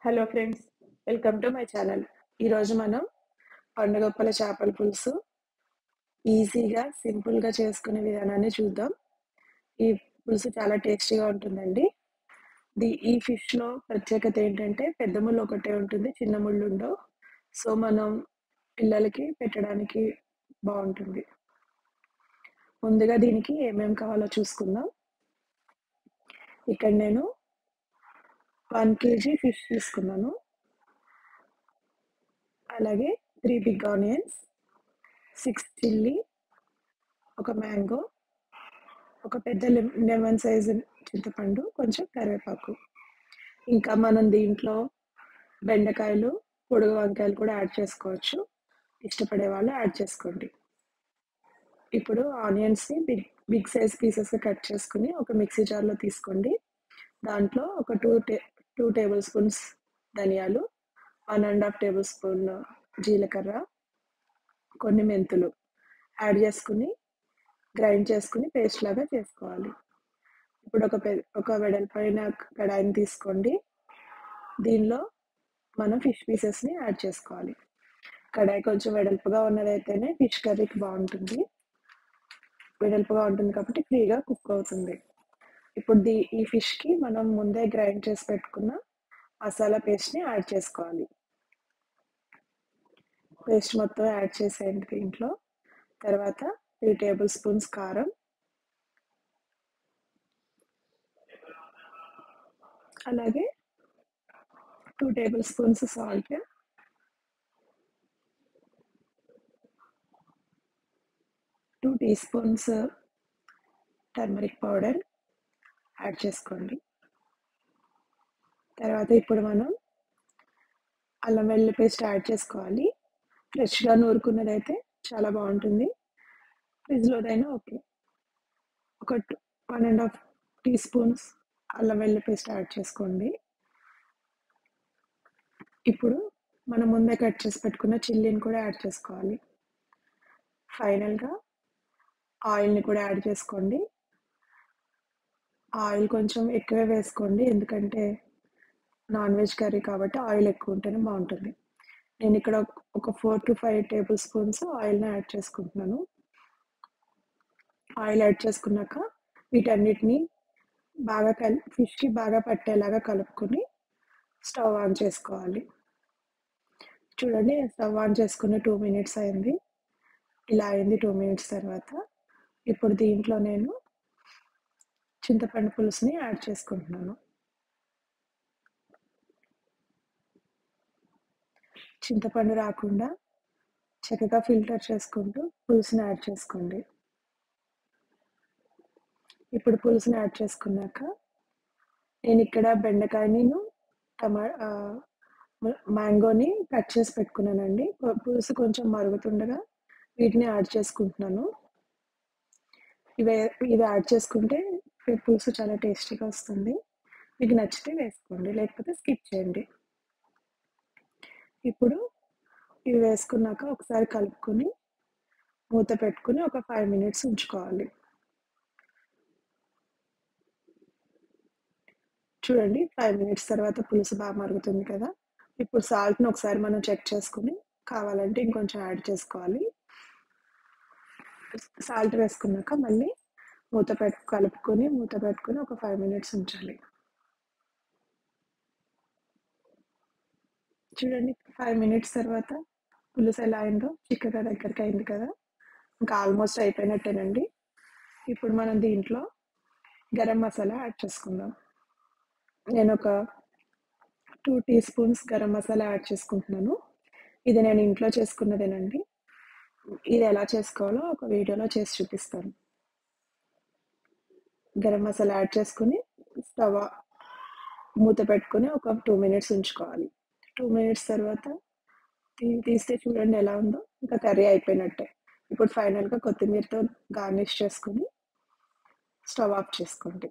Hello friends, welcome to my channel. ఈరోజు మనం పండుగప్పల చేపల పులుసు ఈజీగా, సింపుల్‌గా చేసుకునే విధానాన్ని చూద్దాం. ఈ పులుసు చాలా టేస్టీగా ఉంటుందండి. ఈ ఫిష్‌లో ప్రత్యేకత ఏంటంటే పెద్ద ముళ్ళు ఒకటే ఉంటుంది. చిన్న ముళ్ళు ఉండవు. సో, మనం పిల్లలకి పెట్టడానికి బావుంటుంది. ముందుగా దీనికి ఏమేం కావాలో చూసుకుందాం. ఇక్కడ నేను 1 కేజీ ఫిష్ తీసుకున్నాను. అలాగే 3 బిగ్ ఆనియన్స్, 6 చిల్లీ, ఒక మ్యాంగో, ఒక పెద్ద లెమన్ సైజు చింతపండు, కొంచెం కరివేపాకు. ఇంకా మనం దీంట్లో బెండకాయలు, పొడుగు వంకాయలు కూడా యాడ్ చేసుకోవచ్చు. ఇష్టపడే వాళ్ళు యాడ్ చేసుకోండి. ఇప్పుడు ఆనియన్స్‌ని బిగ్ బిగ్ సైజ్ పీసెస్‌గా కట్ చేసుకొని ఒక మిక్సీ జార్‌లో తీసుకోండి. దాంట్లో ఒక 2 టేబుల్ స్పూన్స్ ధనియాలు, 1 ½ టేబుల్ స్పూన్ జీలకర్ర, కొన్ని మెంతులు యాడ్ చేసుకొని గ్రైండ్ చేసుకొని పేస్ట్ లాగా చేసుకోవాలి. ఇప్పుడు ఒక వెడల్పైన కడాయిని తీసుకోండి. దీనిలో మనం ఫిష్ పీసెస్‌ని యాడ్ చేసుకోవాలి. కడాయి కొంచెం వెడల్పుగా ఉన్నదైతేనే ఫిష్ కర్రీకి బావుంటుంది. వెడల్పుగా ఉంటుంది కాబట్టి ఫ్రీగా కుక్ అవుతుంది. ఇప్పుడు ఈ ఫిష్‌కి మనం ముందే గ్రైండ్ చేసి పెట్టుకున్న మసాలా పేస్ట్‌ని యాడ్ చేసుకోవాలి. పేస్ట్ మొత్తం యాడ్ చేసేయండి దీంట్లో. తర్వాత 3 టేబుల్ స్పూన్స్ కారం, అలాగే 2 tablespoons salt, 2 teaspoons turmeric powder add చేసుకోండి. తర్వాత ఇప్పుడు మనం అల్లం వెల్లుల్లి పేస్ట్ యాడ్ చేసుకోవాలి. ఫ్రెష్‌గా నూరుకున్నదైతే చాలా బావుంటుంది. ఫ్రిడ్జ్‌లోదైనా ఓకే. ఒక 1 ½ టీ స్పూన్స్ అల్లం వెల్లుల్లి పేస్ట్ యాడ్ చేసుకోండి. ఇప్పుడు మనం ముందే కట్ చేసి పెట్టుకున్న చిల్లీని కూడా యాడ్ చేసుకోవాలి. ఫైనల్‌గా ఆయిల్‌ని కూడా యాడ్ చేసుకోండి. ఆయిల్ కొంచెం ఎక్కువే వేసుకోండి. ఎందుకంటే నాన్ వెజ్ కర్రీ కాబట్టి ఆయిల్ ఎక్కువ ఉంటేనే బావుంటుంది. నేనిక్కడ ఒక 4-5 టేబుల్ స్పూన్స్ ఆయిల్‌ని యాడ్ చేసుకుంటున్నాను. ఆయిల్ యాడ్ చేసుకున్నాక వీటన్నిటిని ఫిష్‌కి బాగా పట్టేలాగా కలుపుకొని స్టవ్ ఆన్ చేసుకోవాలి. చూడండి, స్టవ్ ఆన్ చేసుకొని 2 మినిట్స్ అయింది. ఇలా అయింది 2 మినిట్స్ తర్వాత. ఇప్పుడు దీంట్లో నేను చింతపండు పులుసుని యాడ్ చేసుకుంటున్నాను. చింతపండు రాకుండా చక్కగా ఫిల్టర్ చేసుకుంటూ పులుసుని యాడ్ చేసుకోండి. ఇప్పుడు పులుసుని యాడ్ చేసుకున్నాక నేనిక్కడ బెండకాయనిను టమా ఆహ్, మ్యాంగోని కట్ చేసి పెట్టుకున్నానండి. పులుసు కొంచెం మరుగుతుండగా వీటిని యాడ్ చేసుకుంటున్నాను. ఇవే ఇవి యాడ్ చేసుకుంటే పులుసు చాలా టేస్టీగా వస్తుంది. మీకు నచ్చితే వేసుకోండి. లేకపోతే స్కిప్ చేయండి. ఇప్పుడు ఇవి వేసుకున్నాక ఒకసారి కలుపుకొని మూత పెట్టుకొని ఒక 5 మినిట్స్ ఉంచుకోవాలి. చూడండి, 5 మినిట్స్ తర్వాత పులుసు మరుగుతుంది కదా! ఇప్పుడు సాల్ట్‌ని ఒకసారి మనం చెక్ చేసుకొని కావాలంటే ఇంకొంచెం యాడ్ చేసుకోవాలి. సాల్ట్ వేసుకున్నాక మళ్ళీ కలుపుకొని మూత పెట్టుకొని ఒక 5 మినిట్స్ ఉంచాలి. చూడండి, 5 మినిట్స్ తర్వాత పులుసు ఎలా అయిందో చిక్కగా దగ్గరకయింది కదా! ఇంకా ఆల్మోస్ట్ అయిపోయినట్టేనండి. ఇప్పుడు మనం దీంట్లో గరం మసాలా యాడ్ చేసుకుందాం. నేనొక 2 teaspoons garam masala add చేసుకుంటున్నాను. ఇది నేను ఇంట్లో చేసుకున్నదేనండి. ఇది ఎలా చేసుకోవాలో ఒక వీడియోలో చేసి చూపిస్తాను. గరం మసాలా యాడ్ చేసుకొని స్టవ్ మూత పెట్టుకొని ఒక 2 మినిట్స్ ఉంచుకోవాలి. 2 మినిట్స్ తర్వాత తీస్తే చూడండి ఎలా ఉందో. ఇంకా కర్రీ అయిపోయినట్టే. ఇప్పుడు ఫైనల్‌గా కొత్తిమీరతో గార్నిష్ చేసుకొని స్టవ్ ఆఫ్ చేసుకోండి.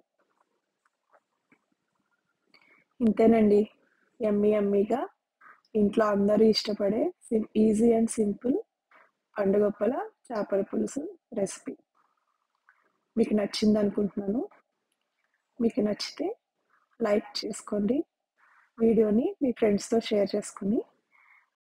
ఇంతేనండి. యమ్మీగా ఇంట్లో అందరూ ఇష్టపడే ఈజీ అండ్ సింపుల్ పండుగప్పల చేపల పులుసు రెసిపీ. మీకు నచ్చిందనుకుంటున్నాను. మీకు నచ్చితే లైక్ చేసుకోండి, వీడియోని మీ ఫ్రెండ్స్‌తో షేర్ చేసుకొని